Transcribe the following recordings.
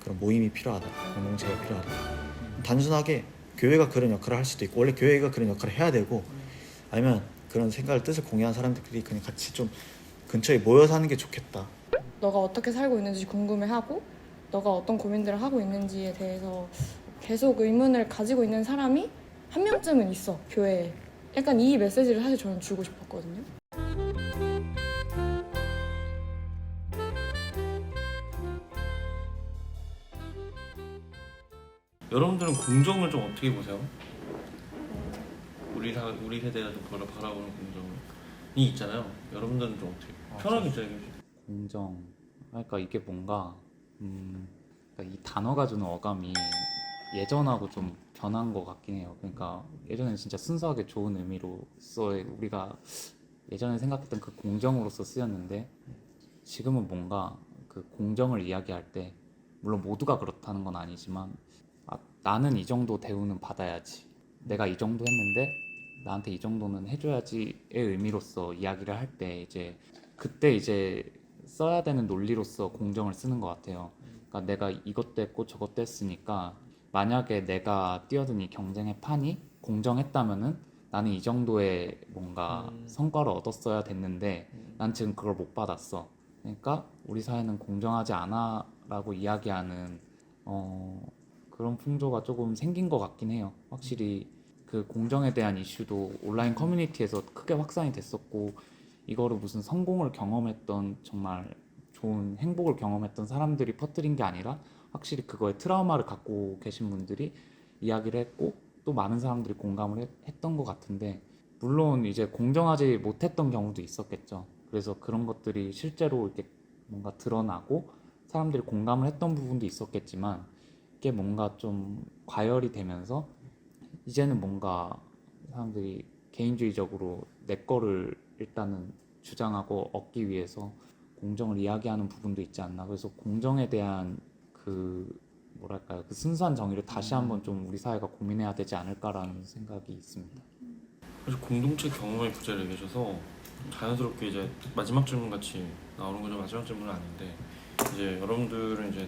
그런 모임이 필요하다, 공동체가 필요하다. 단순하게 교회가 그런 역할을 할 수도 있고, 원래 교회가 그런 역할을 해야 되고, 아니면 그런 생각을 뜻을 공유한 사람들끼리 그냥 같이 좀 근처에 모여 사는 게 좋겠다. 너가 어떻게 살고 있는지 궁금해하고 너가 어떤 고민들을 하고 있는지에 대해서 계속 의문을 가지고 있는 사람이 한 명쯤은 있어, 교회에. 약간 이 메시지를 사실 저는 주고 싶었거든요. 여러분들은 공정을 좀 어떻게 보세요? 우리 세대가 좀 바라보는 공정이 있잖아요. 여러분들은 좀 어떻게 편하게 얘기해 주세요. 공정. 그러니까 이게 뭔가 그러니까 이 단어가 주는 어감이 예전하고 좀 변한 것 같긴 해요. 그러니까 예전에는 진짜 순수하게 좋은 의미로서 우리가 예전에 생각했던 그 공정으로서 쓰였는데, 지금은 뭔가 그 공정을 이야기할 때 물론 모두가 그렇다는 건 아니지만, 나는 이 정도 대우는 받아야지, 내가 이 정도 했는데 나한테 이 정도는 해줘야지의 의미로서 이야기를 할 때 이제 그때 이제 써야 되는 논리로서 공정을 쓰는 것 같아요. 그러니까 내가 이것도 했고 저것도 했으니까 만약에 내가 뛰어든 이 경쟁의 판이 공정했다면은 나는 이 정도의 뭔가 성과를 얻었어야 됐는데 난 지금 그걸 못 받았어. 그러니까 우리 사회는 공정하지 않아라고 이야기하는 그런 풍조가 조금 생긴 것 같긴 해요. 확실히 그 공정에 대한 이슈도 온라인 커뮤니티에서 크게 확산이 됐었고, 이거를 무슨 성공을 경험했던, 정말 좋은 행복을 경험했던 사람들이 퍼뜨린 게 아니라 확실히 그거에 트라우마를 갖고 계신 분들이 이야기를 했고, 또 많은 사람들이 공감을 했던 것 같은데, 물론 이제 공정하지 못했던 경우도 있었겠죠. 그래서 그런 것들이 실제로 이렇게 뭔가 드러나고 사람들이 공감을 했던 부분도 있었겠지만, 이게 뭔가 좀 과열이 되면서 이제는 뭔가 사람들이 개인주의적으로 내 거를 일단은 주장하고 얻기 위해서 공정을 이야기하는 부분도 있지 않나. 그래서 공정에 대한 그 뭐랄까요, 그 순수한 정의를 다시 한번 좀 우리 사회가 고민해야 되지 않을까라는 생각이 있습니다. 그래서 공동체 경험의 부재를 얘기해줘서 자연스럽게 이제 마지막 질문 같이 나오는 거죠. 마지막 질문은 아닌데, 이제 여러분들은 이제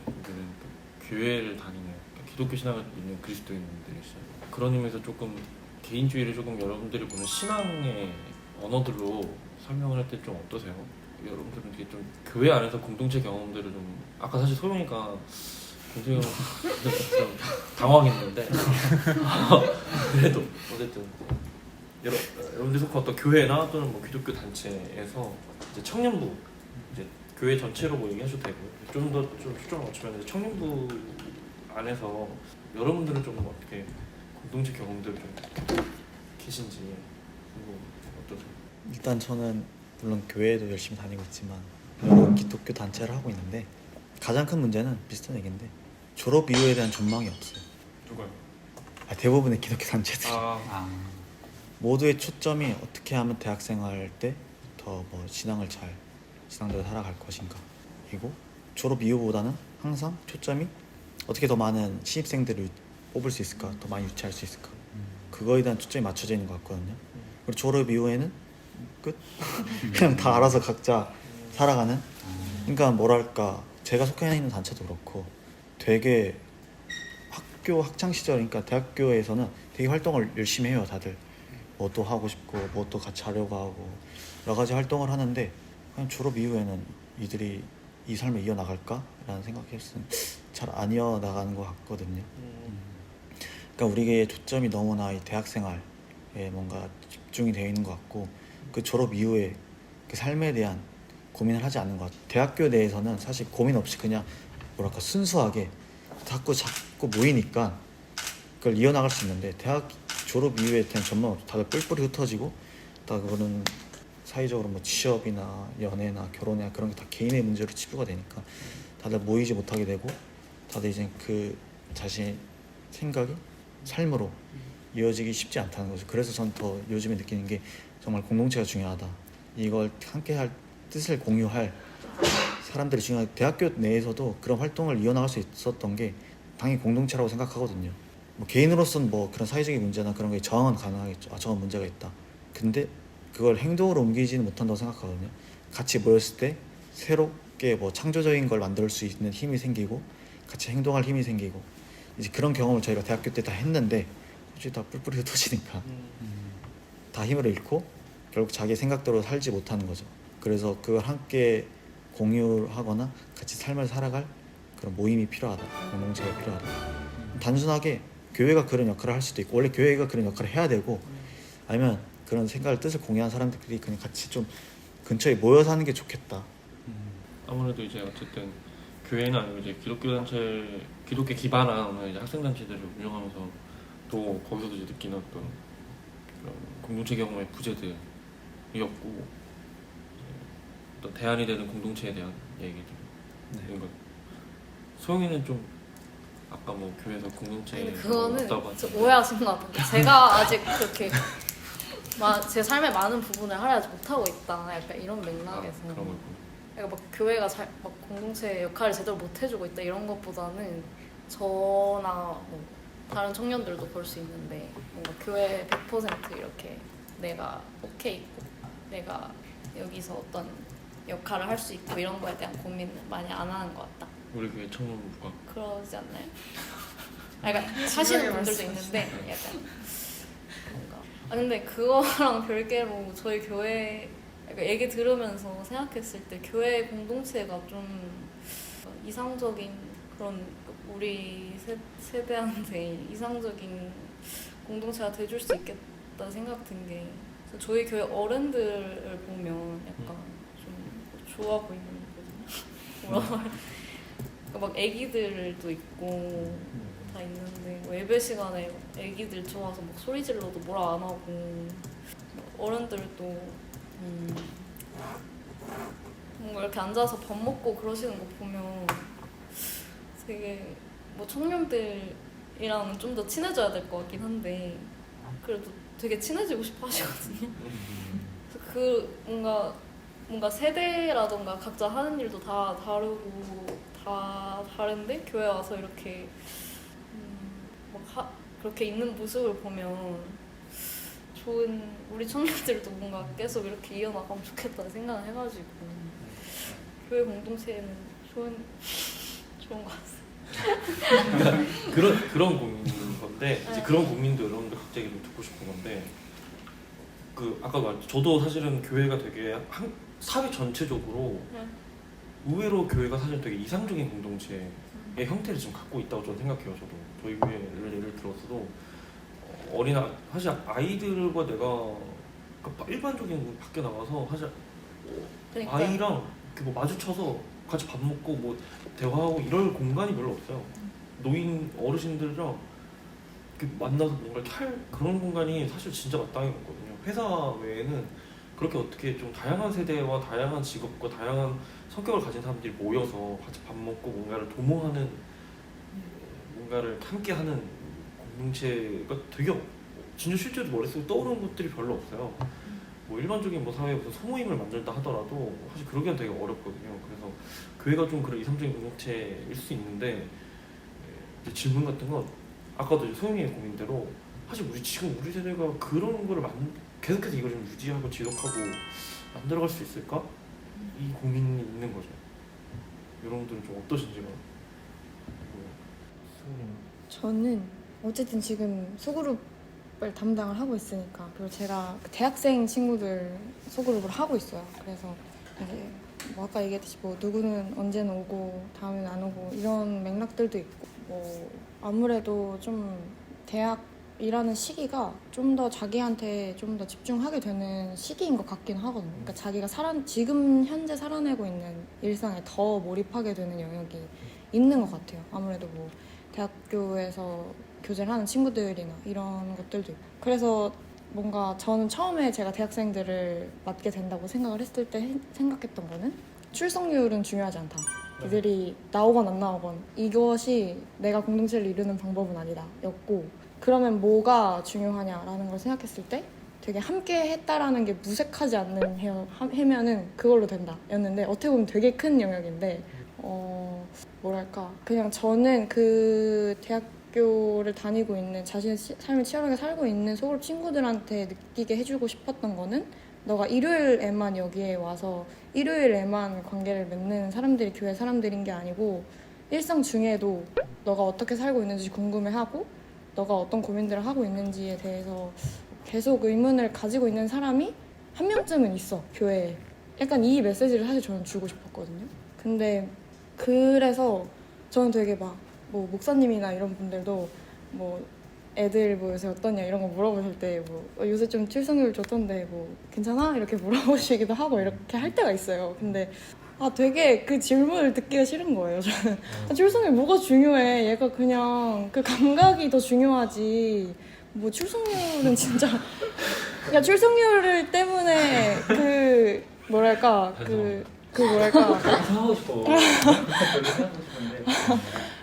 교회를 다니는, 그러니까 기독교 신앙을 믿는 그리스도인들이시죠. 그런 의미에서 조금 개인주의를 조금 여러분들이 보는 신앙의 언어들로 설명을 할 때 좀 어떠세요? 여러분들은 되게 좀 교회 안에서 공동체 경험들을 좀, 아까 사실 소영이가 공동체 경험 좀 당황했는데 그래도 어쨌든 여러분들 속한 어떤 교회나 또는 뭐 기독교 단체에서 이제 청년부, 이제 교회 전체로 뭐 얘기하셔도 되고, 좀 더 좀 초점을 맞추면 청년부 안에서 여러분들은 좀 어떻게 공동체 경험들 좀 계신지 어떠세요? 일단 저는 물론 교회에도 열심히 다니고 있지만 여러 기독교 단체를 하고 있는데, 가장 큰 문제는 비슷한 얘기인데 졸업 이후에 대한 전망이 없어요. 누가요? 대부분의 기독교 단체들이 아, 모두의 초점이 어떻게 하면 대학생활 때 더 뭐 신앙대로 살아갈 것인가, 그리고 졸업 이후보다는 항상 초점이 어떻게 더 많은 신입생들을 뽑을 수 있을까, 더 많이 유치할 수 있을까, 그거에 대한 초점이 맞춰져 있는 것 같거든요. 그리고 졸업 이후에는 끝? 그냥 다 알아서 각자 살아가는. 그러니까 뭐랄까, 제가 속해 있는 단체도 그렇고 되게 학교 학창 시절, 그러니까 대학교에서는 되게 활동을 열심히 해요. 다들 뭐 또 하고 싶고 뭐 또 같이 하려고 하고 여러 가지 활동을 하는데, 그냥 졸업 이후에는 이들이 이 삶을 이어나갈까? 라는 생각했으면 잘 안 이어나가는 것 같거든요. 그러니까 우리의 초점이 너무나 이 대학생활에 뭔가 집중이 되어 있는 것 같고, 그 졸업 이후에 그 삶에 대한 고민을 하지 않는 것 같아요. 대학교 내에서는 사실 고민 없이 그냥 뭐랄까 순수하게 자꾸 모이니까 그걸 이어나갈 수 있는데, 대학 졸업 이후에 그냥 전망 없이 다들 뿔뿔이 흩어지고, 다 그거는 사회적으로 뭐 취업이나 연애나 결혼이나 그런 게 다 개인의 문제로 치부가 되니까 다들 모이지 못하게 되고, 다들 이제 그 자신의 생각이 삶으로 이어지기 쉽지 않다는 거죠. 그래서 전 더 요즘에 느끼는 게 정말 공동체가 중요하다. 이걸 함께 할 뜻을 공유할 사람들이 중요하다. 대학교 내에서도 그런 활동을 이어나갈 수 있었던 게 당연히 공동체라고 생각하거든요. 뭐 개인으로서는 뭐 그런 사회적인 문제나 그런 게 저항은 가능하겠죠. 저건 문제가 있다. 근데 그걸 행동으로 옮기지는 못한다고 생각하거든요. 같이 모였을 때 새롭게 뭐 창조적인 걸 만들 수 있는 힘이 생기고, 같이 행동할 힘이 생기고 이제 그런 경험을 저희가 대학교 때 다 했는데 솔직히 다 뿔뿔이 터지니까 다 힘을 잃고 결국 자기 생각대로 살지 못하는 거죠. 그래서 그걸 함께 공유하거나 같이 삶을 살아갈 그런 모임이 필요하다, 공동체가 필요하다. 단순하게 교회가 그런 역할을 할 수도 있고 원래 교회가 그런 역할을 해야 되고 아니면 그런 생각을 뜻을 공유한 사람들끼리 그냥 같이 좀 근처에 모여서 하는 게 좋겠다. 아무래도 이제 어쨌든 교회는 아니고 이제 기독교 단체, 기독교 기반한 이제 학생 단체들을 운영하면서 또 거기서도 이제 느끼는 어떤 그런 공동체 경험의 부재들이었고 또 대안이 되는 공동체에 대한 얘기들. 네. 그러니까 소영이는 좀 아까 뭐 교회에서 공동체 근데 그거는 없다고 좀 하는데 오해하신 것 같은데 제가 아직 그렇게 제 삶의 많은 부분을 하려지 못하고 있다 약간 이런 맥락에서 그런 걸 그러니까 막 교회가 막 공동체 역할을 제대로 못 해주고 있다 이런 것보다는 저나 뭐 다른 청년들도 볼 수 있는데 뭔가 교회 100% 이렇게 내가 오케이 있고 내가 여기서 어떤 역할을 할 수 있고 이런 거에 대한 고민을 많이 안 하는 것 같다. 우리 교회 청년부가 그러지 않나요? 그러니까 하시는 분들도 있는데 약간 뭔가 근데 그거랑 별개로 저희 교회 그러니까 얘기 들으면서 생각했을 때 교회 공동체가 좀 이상적인 그런 우리 세대한테 이상적인 공동체가 돼줄 수 있겠다 생각 든 게 저희 교회 어른들을 보면 약간 좀 좋아 보이는 거거든요. 뭐라 말해? 그러니까 막 애기들도 있고 다 있는데 뭐 예배 시간에 애기들 좋아서 막 소리 질러도 뭐라 안 하고 어른들도 뭔가 이렇게 앉아서 밥 먹고 그러시는 거 보면 되게 뭐 청년들이랑은 좀 더 친해져야 될 것 같긴 한데 그래도 되게 친해지고 싶어 하시거든요. 그 뭔가 세대라던가 각자 하는 일도 다 다르고 다 다른데 교회 와서 이렇게 그렇게 있는 모습을 보면 좋은 우리 청년들도 뭔가 계속 이렇게 이어나가면 좋겠다는 생각을 해가지고 교회 공동체는 좋은 것 같아요. 그런 고민인 건데 이제 네. 그런 고민도 여러분들 갑자기 좀 듣고 싶은 건데 그 아까 말했죠. 저도 사실은 교회가 되게 사회 전체적으로 네. 의외로 교회가 사실 되게 이상적인 공동체의 형태를 지금 갖고 있다고 저는 생각해요. 저도 저희 교회를 예를 들었어도 사실 아이들과 내가 그러니까 일반적인 밖에 나가서 사실 그러니까 아이랑 이렇게 뭐 마주쳐서 같이 밥 먹고 뭐 대화하고 이럴 공간이 별로 없어요. 노인 어르신들이랑 이렇게 만나서 뭔가 이렇게 할 그런 공간이 사실 진짜 마땅히 없거든요. 회사 외에는 그렇게 어떻게 좀 다양한 세대와 다양한 직업과 다양한 성격을 가진 사람들이 모여서 같이 밥 먹고 뭔가를 도모하는 뭔가를 함께하는 공동체가 되게 진짜 실제로 머릿속에 떠오르는 것들이 별로 없어요. 뭐 일반적인 뭐 사회에 무슨 소모임을 만들다 하더라도 사실 그러기엔 되게 어렵거든요. 그래서 교회가 좀 그런 이상적인 공동체일 수 있는데 이제 질문 같은 건 아까도 이제 소영이의 고민대로 사실 우리 세대가 그런 거를 계속해서 이걸 좀 유지하고 지속하고 만들어갈 수 있을까? 이 고민이 있는 거죠. 여러분들은 좀 어떠신지가. 저는 어쨌든 지금 소그룹을 담당을 하고 있으니까 그리고 제가 대학생 친구들 소그룹을 하고 있어요. 그래서 이제 뭐 아까 얘기했듯이 뭐 누구는 언제는 오고 다음에는 안 오고 이런 맥락들도 있고 뭐 아무래도 좀 대학이라는 시기가 좀 더 자기한테 좀 더 집중하게 되는 시기인 것 같긴 하거든요. 그러니까 자기가 지금 현재 살아내고 있는 일상에 더 몰입하게 되는 영역이 있는 것 같아요. 아무래도 뭐 대학교에서 교제를 하는 친구들이나 이런 것들도 있고 그래서 뭔가 저는 처음에 제가 대학생들을 맡게 된다고 생각을 했을 때 생각했던 거는 출석률은 중요하지 않다. 이들이 나오건 안 나오건 이것이 내가 공동체를 이루는 방법은 아니다 였고 그러면 뭐가 중요하냐라는 걸 생각했을 때 되게 함께 했다라는 게 무색하지 않는 해면은 그걸로 된다 였는데 어떻게 보면 되게 큰 영역인데 뭐랄까 그냥 저는 그 대학교를 다니고 있는 자신의 삶을 치열하게 살고 있는 소그룹 친구들한테 느끼게 해주고 싶었던 거는 너가 일요일에만 여기에 와서 일요일에만 관계를 맺는 사람들이 교회 사람들인 게 아니고 일상 중에도 너가 어떻게 살고 있는지 궁금해하고 너가 어떤 고민들을 하고 있는지에 대해서 계속 의문을 가지고 있는 사람이 한 명쯤은 있어, 교회에. 약간 이 메시지를 사실 저는 주고 싶었거든요. 근데 그래서 저는 되게 막 뭐 목사님이나 이런 분들도 뭐 애들 뭐 요새 어떠냐 이런 거 물어보실 때 뭐 요새 좀 출생률 좋던데 뭐 괜찮아? 이렇게 물어보시기도 하고 이렇게 할 때가 있어요. 근데 되게 그 질문을 듣기가 싫은 거예요. 저는 출생률 뭐가 중요해? 얘가 그냥 그 감각이 더 중요하지. 뭐 출생률은 진짜 그러니까 출생률을 때문에 그 뭐랄까 그 뭐랄까 하고 싶어. 별로 하고 싶은데.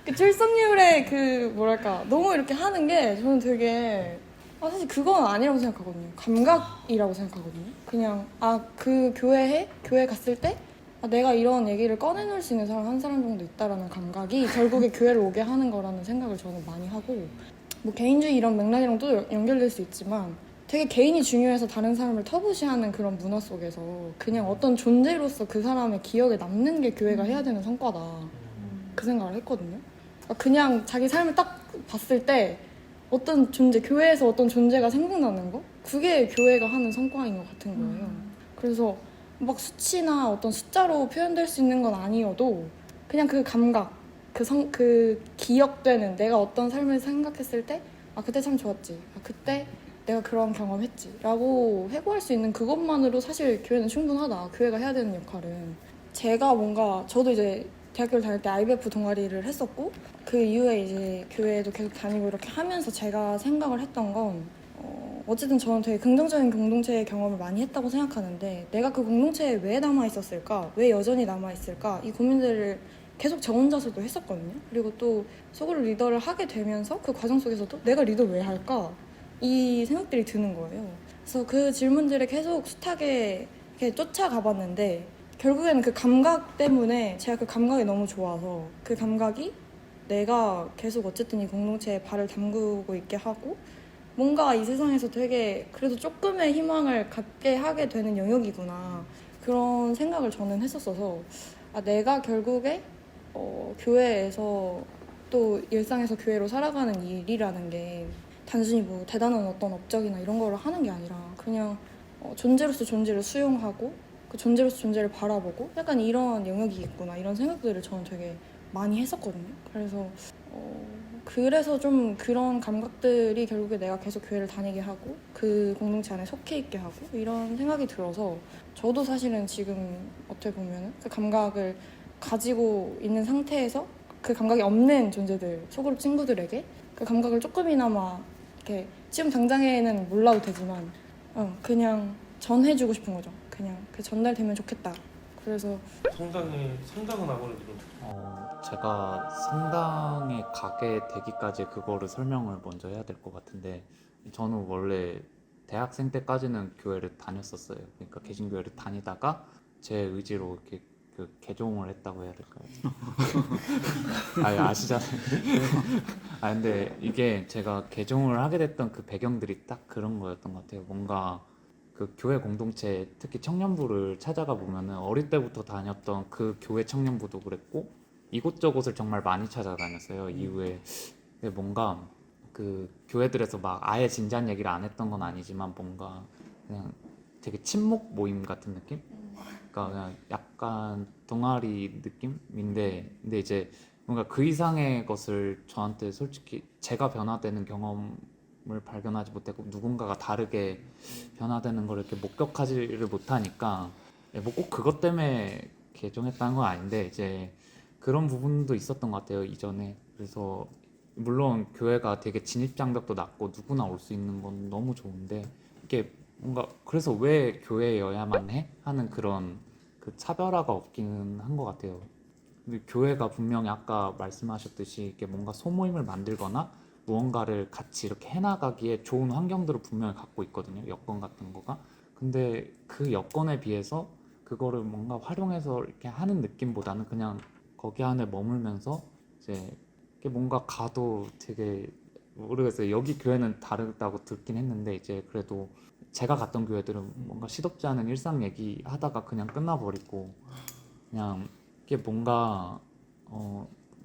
그 출산율에 그 뭐랄까 너무 이렇게 하는 게 저는 되게 사실 그건 아니라고 생각하거든요. 감각이라고 생각하거든요. 그냥 그 교회 갔을 때 내가 이런 얘기를 꺼내놓을 수 있는 사람 한 사람 정도 있다라는 감각이 결국에 교회를 오게 하는 거라는 생각을 저는 많이 하고, 뭐 개인주의 이런 맥락이랑 또 연결될 수 있지만 되게 개인이 중요해서 다른 사람을 터부시하는 그런 문화 속에서 그냥 어떤 존재로서 그 사람의 기억에 남는 게 교회가 해야 되는 성과다, 그 생각을 했거든요. 그냥 자기 삶을 딱 봤을 때 어떤 존재, 교회에서 어떤 존재가 생각나는 거? 그게 교회가 하는 성과인 것 같은 거예요. 그래서 막 수치나 어떤 숫자로 표현될 수 있는 건 아니어도 그냥 그 감각, 그 기억되는 내가 어떤 삶을 생각했을 때 그때 참 좋았지. 그때 내가 그런 경험했지. 라고 회고할 수 있는 그것만으로 사실 교회는 충분하다. 교회가 해야 되는 역할은. 제가 저도 이제 대학교를 다닐 때 IBF 동아리를 했었고 그 이후에 이제 교회에도 계속 다니고 이렇게 하면서 제가 생각을 했던 건 어쨌든 저는 되게 긍정적인 공동체의 경험을 많이 했다고 생각하는데 내가 그 공동체에 왜 남아있었을까? 왜 여전히 남아있을까? 이 고민들을 계속 저 혼자서도 했었거든요. 그리고 또 소그룹 리더를 하게 되면서 그 과정 속에서도 내가 리더 왜 할까? 이 생각들이 드는 거예요. 그래서 그 질문들을 계속 숱하게 이렇게 쫓아가 봤는데 결국에는 그 감각 때문에 제가 그 감각이 너무 좋아서 그 감각이 내가 계속 어쨌든 이 공동체에 발을 담그고 있게 하고 뭔가 이 세상에서 되게 그래도 조금의 희망을 갖게 하게 되는 영역이구나, 그런 생각을 저는 했었어서 내가 결국에 교회에서 또 일상에서 교회로 살아가는 일이라는 게 단순히 뭐 대단한 어떤 업적이나 이런 거를 하는 게 아니라 그냥 존재로서 존재를 수용하고 그 존재로서 존재를 바라보고 약간 이런 영역이 있구나, 이런 생각들을 저는 되게 많이 했었거든요. 그래서 좀 그런 감각들이 결국에 내가 계속 교회를 다니게 하고 그 공동체 안에 속해 있게 하고 이런 생각이 들어서 저도 사실은 지금 어떻게 보면 그 감각을 가지고 있는 상태에서 그 감각이 없는 존재들, 소그룹 친구들에게 그 감각을 조금이나마 이렇게 지금 당장에는 몰라도 되지만 그냥 전해주고 싶은 거죠. 그냥 그 전달되면 좋겠다. 그래서 성당은 아무래도 좀 제가 성당에 가게 되기까지 그거를 설명을 먼저 해야 될 것 같은데, 저는 원래 대학생 때까지는 교회를 다녔었어요. 그러니까 개신교회를 다니다가 제 의지로 이렇게 그 개종을 했다고 해야 될까요? 아시잖아요. 근데 이게 제가 개종을 하게 됐던 그 배경들이 딱 그런 거였던 것 같아요. 뭔가 그 교회 공동체, 특히 청년부를 찾아가 보면은 어릴 때부터 다녔던 그 교회 청년부도 그랬고 이곳저곳을 정말 많이 찾아다녔어요. 이후에. 근데 뭔가 그 교회들에서 막 아예 진지한 얘기를 안 했던 건 아니지만 뭔가 그냥 되게 친목 모임 같은 느낌? 그러니까 그냥 약간 동아리 느낌인데, 근데 이제 뭔가 그 이상의 것을 저한테 솔직히 제가 변화되는 경험을 발견하지 못했고 누군가가 다르게 변화되는 걸 이렇게 목격하지를 못하니까, 뭐 꼭 그것 때문에 개종했다는 건 아닌데 이제 그런 부분도 있었던 것 같아요, 이전에. 그래서 물론 교회가 되게 진입장벽도 낮고 누구나 올 수 있는 건 너무 좋은데 이게 뭔가 그래서 왜 교회여야만 해? 하는 그런 그 차별화가 없기는 한 것 같아요. 근데 교회가 분명히 아까 말씀하셨듯이 이게 뭔가 소모임을 만들거나 무언가를 같이 이렇게 해나가기에 좋은 환경들을 분명히 갖고 있거든요. 여건 같은 거가. 근데 그 여건에 비해서 그거를 뭔가 활용해서 이렇게 하는 느낌보다는 그냥 거기 안에 머물면서 이제 이게 뭔가 가도 되게 모르겠어요. 여기 교회는 다르다고 듣긴 했는데 이제 그래도 제가 갔던 교회들은 뭔가 시덥지 않은 일상 얘기 하다가 그냥 끝나버리고 그냥 이게 뭔가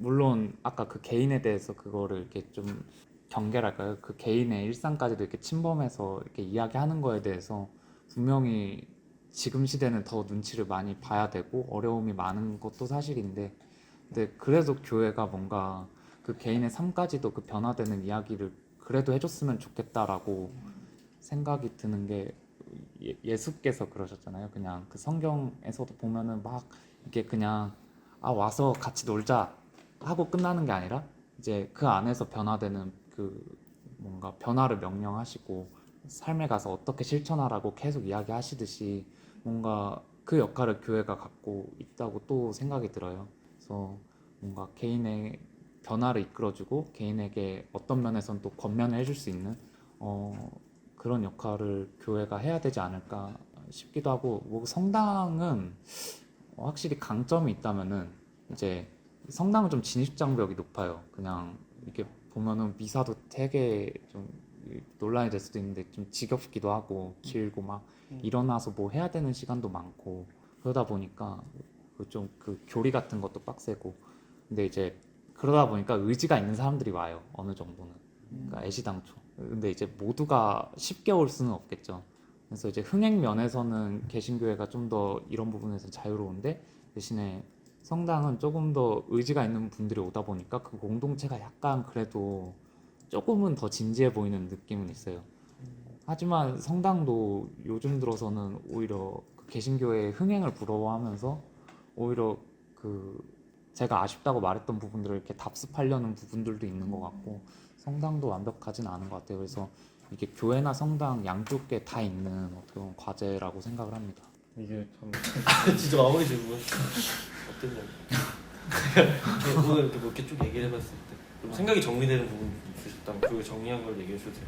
물론 아까 그 개인에 대해서 그거를 이렇게 좀 경계랄까요? 그 개인의 일상까지도 이렇게 침범해서 이렇게 이야기하는 거에 대해서 분명히 지금 시대는 더 눈치를 많이 봐야 되고 어려움이 많은 것도 사실인데, 근데 그래도 교회가 뭔가 그 개인의 삶까지도 그 변화되는 이야기를 그래도 해줬으면 좋겠다라고 생각이 드는 게, 예수께서 그러셨잖아요. 그냥 그 성경에서도 보면은 막 이게 그냥 와서 같이 놀자 하고 끝나는 게 아니라 이제 그 안에서 변화되는 그 뭔가 변화를 명령하시고 삶에 가서 어떻게 실천하라고 계속 이야기하시듯이 뭔가 그 역할을 교회가 갖고 있다고 또 생각이 들어요. 그래서 뭔가 개인의 변화를 이끌어주고 개인에게 어떤 면에서는 또 권면을 해줄 수 있는 그런 역할을 교회가 해야 되지 않을까 싶기도 하고, 뭐 성당은 확실히 강점이 있다면은 이제 성당은 좀 진입 장벽이 높아요. 그냥 이렇게 보면은 미사도 되게 좀 논란이 될 수도 있는데 좀 지겹기도 하고 길고 막 일어나서 뭐 해야 되는 시간도 많고 그러다 보니까 좀 그 교리 같은 것도 빡세고, 근데 이제 그러다 보니까 의지가 있는 사람들이 와요. 어느 정도는. 그러니까 애시당초. 근데 이제 모두가 쉽게 올 수는 없겠죠. 그래서 이제 흥행 면에서는 개신교회가 좀 더 이런 부분에서 자유로운데, 대신에 성당은 조금 더 의지가 있는 분들이 오다 보니까 그 공동체가 약간 그래도 조금은 더 진지해 보이는 느낌은 있어요. 하지만 성당도 요즘 들어서는 오히려 그 개신교회의 흥행을 부러워하면서 오히려 그 제가 아쉽다고 말했던 부분들을 이렇게 답습하려는 부분들도 있는 것 같고, 성당도 완벽하진 않은 것 같아요. 그래서 이게 교회나 성당 양쪽에 다 있는 어떻게 보면 과제라고 생각을 합니다. 이게 참 진짜 마무리 질문 어땠냐고. 오늘 이렇게 뭐 이렇게 쭉 얘기를 해봤을 때 좀 생각이 정리되는 부분 있으셨다면 그 정리한 걸 얘기해 주세요.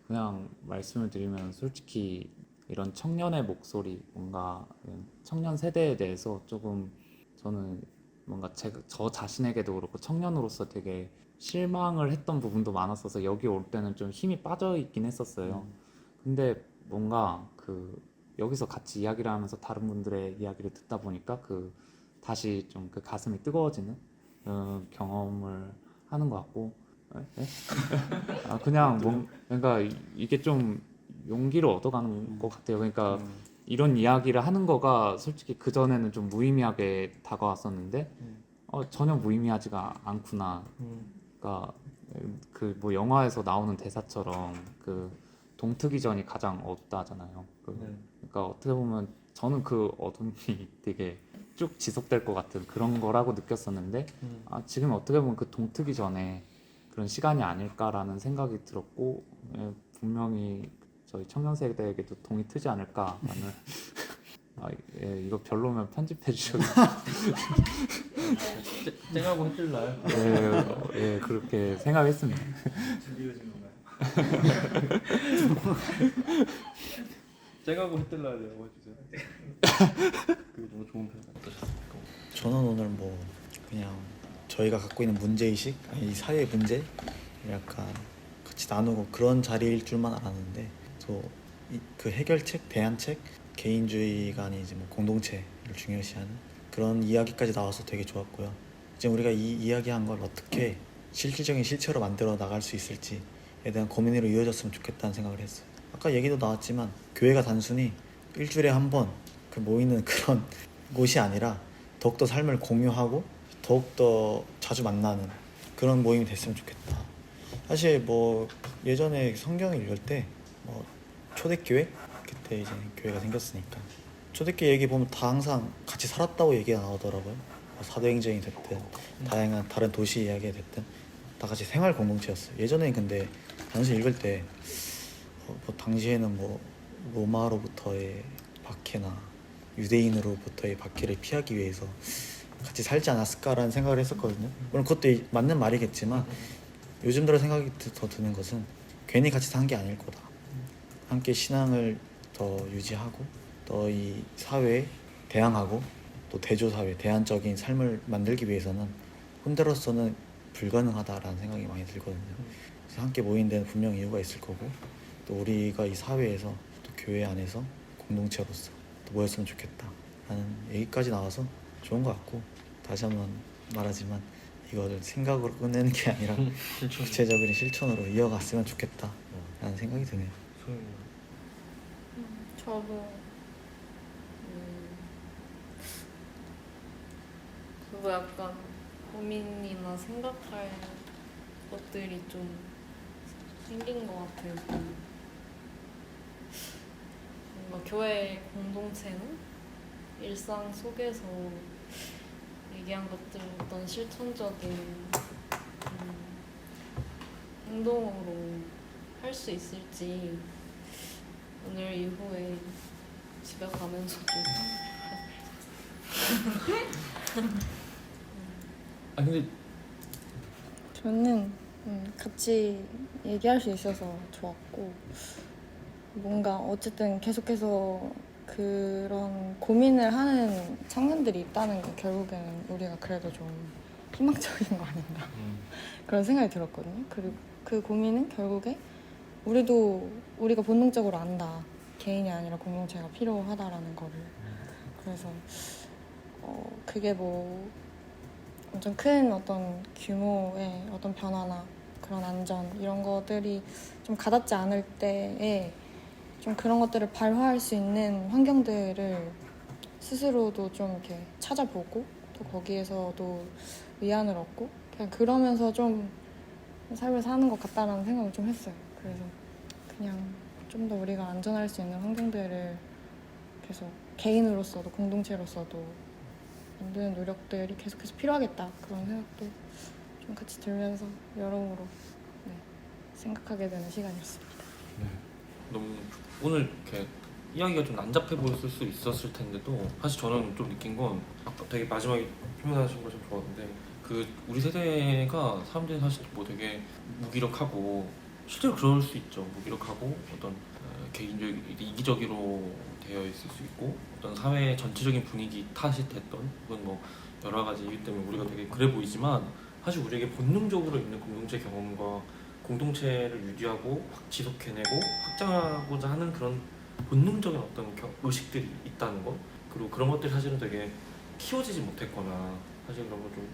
그냥 말씀을 드리면 솔직히 이런 청년의 목소리, 뭔가 청년 세대에 대해서 조금 저는 뭔가 저 자신에게도 그렇고 청년으로서 되게 실망을 했던 부분도 많았어서 여기 올 때는 좀 힘이 빠져 있긴 했었어요. 근데 뭔가 그 여기서 같이 이야기를 하면서 다른 분들의 이야기를 듣다 보니까 그 다시 좀 그 가슴이 뜨거워지는 경험을 하는 것 같고, 그냥 그러니까 이게 좀 용기를 얻어가는 것 같아요. 그러니까 이런 이야기를 하는 거가 솔직히 그 전에는 좀 무의미하게 다가왔었는데 전혀 무의미하지가 않구나. 그러니까 그 뭐 영화에서 나오는 대사처럼 그 동트기 전이 가장 어둡다잖아요. 그러니까 어떻게 보면 저는 그 어둠이 되게 쭉 지속될 것 같은 그런 거라고 느꼈었는데 지금 어떻게 보면 그 동트기 전에 그런 시간이 아닐까라는 생각이 들었고, 분명히 저희 청년 세대에게도 동이 트지 않을까라는 이거 별로면 편집해 주셔도 쨍하고 해뜰나요? 그렇게 생각했습니다. 준비해진 건가요? 쨍하고 해뜰나요? 해주세요. 그게 너무 좋은 표현 어떠셨어요? 저는 오늘 뭐 그냥 저희가 갖고 있는 문제의식, 이 사회의 문제 약간 같이 나누고 그런 자리일 줄만 알았는데, 또 그 해결책, 대안책, 개인주의가 아니지 뭐 공동체를 중요시하는 그런 이야기까지 나와서 되게 좋았고요. 이제 우리가 이 이야기한 걸 어떻게 실질적인 실체로 만들어 나갈 수 있을지에 대한 고민으로 이어졌으면 좋겠다는 생각을 했어요. 아까 얘기도 나왔지만 교회가 단순히 일주일에 한 번 그 모이는 그런 곳이 아니라 더욱더 삶을 공유하고 더욱더 자주 만나는 그런 모임이 됐으면 좋겠다. 사실 뭐 예전에 성경을 읽을 때 뭐 초대교회? 그때 이제 교회가 생겼으니까 초대교회 얘기 보면 다 항상 같이 살았다고 얘기가 나오더라고요. 뭐 사도행전이 됐든 다양한 다른 도시 이야기가 됐든 다 같이 생활 공동체였어요. 예전에 근데 단순히 읽을 때 뭐 당시에는 뭐 로마로부터의 박해나 유대인으로부터의 박해를 피하기 위해서 같이 살지 않았을까라는 생각을 했었거든요. 물론 그것도 맞는 말이겠지만 요즘 들어 생각이 더 드는 것은 괜히 같이 산 게 아닐 거다. 함께 신앙을 더 유지하고 또 이 사회에 대항하고 또 대조사회, 대안적인 삶을 만들기 위해서는 혼자로서는 불가능하다라는 생각이 많이 들거든요. 그래서 함께 모인 데는 분명 이유가 있을 거고, 또 우리가 이 사회에서 또 교회 안에서 공동체로서 또 모였으면 좋겠다 라는 얘기까지 나와서 좋은 것 같고, 다시 한번 말하지만 이거를 생각으로 끝내는 게 아니라 실천. 구체적인 실천으로 이어갔으면 좋겠다라는 생각이 드네요. 소영이. 저도 저도 약간 고민이나 생각할 것들이 좀 생긴 것 같아요. 뭔가 교회 공동체는 일상 속에서 얘기한 것들 어떤 실천적인 행동으로 할 수 있을지 오늘 이후에 집에 가면서 좀 아 근데 저는 같이 얘기할 수 있어서 좋았고 뭔가 어쨌든 계속해서 그런 고민을 하는 청년들이 있다는 게 결국에는 우리가 그래도 좀 희망적인 거 아닌가 그런 생각이 들었거든요. 그리고 그 고민은 결국에 우리가 본능적으로 안다. 개인이 아니라 공동체가 필요하다라는 거를. 그래서 그게 뭐 엄청 큰 어떤 규모의 어떤 변화나 그런 안전 이런 것들이 좀 가닿지 않을 때에 좀 그런 것들을 발화할 수 있는 환경들을 스스로도 좀 이렇게 찾아보고 또 거기에서도 위안을 얻고 그냥 그러면서 좀 삶을 사는 것 같다라는 생각을 좀 했어요. 그래서 그냥 좀 더 우리가 안전할 수 있는 환경들을 계속 개인으로서도 공동체로서도 만드는 노력들이 계속해서 필요하겠다 그런 생각도 좀 같이 들면서 여러모로 생각하게 되는 시간이었습니다. 너무 오늘 이렇게 이야기가 좀 난잡해 보였을 수 있었을 텐데도 사실 저는 좀 느낀 건 아까 되게 마지막에 표현하신 거 좀 좋았는데 그 우리 세대가 사람들이 사실 뭐 되게 무기력하고 실제로 그럴 수 있죠. 무기력하고 어떤 개인적 이기적으로 되어 있을 수 있고 어떤 사회 전체적인 분위기 탓이 됐던 혹은 뭐 여러 가지 이유 때문에 우리가 되게 그래 보이지만 사실 우리에게 본능적으로 있는 공동체 경험과 공동체를 유지하고 지속해내고 확장하고자 하는 그런 본능적인 어떤 의식들이 있다는 것 그리고 그런 것들이 사실은 되게 키워지지 못했거나 사실 그런 걸 좀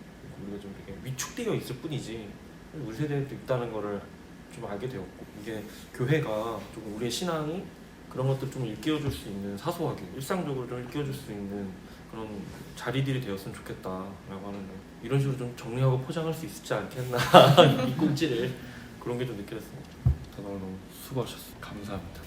우리가 좀 되게 위축되어 있을 뿐이지 우리 세대에도 있다는 거를 좀 알게 되었고 이게 교회가 좀 우리의 신앙이 그런 것들 좀 일깨워줄 수 있는 사소하게 일상적으로 좀 일깨워줄 수 있는 그런 자리들이 되었으면 좋겠다라고 하는 이런 식으로 좀 정리하고 포장할 수 있지 않겠나 이 꼭지를 그런 게 좀 느껴졌습니다. 다들 너무 수고하셨습니다. 감사합니다.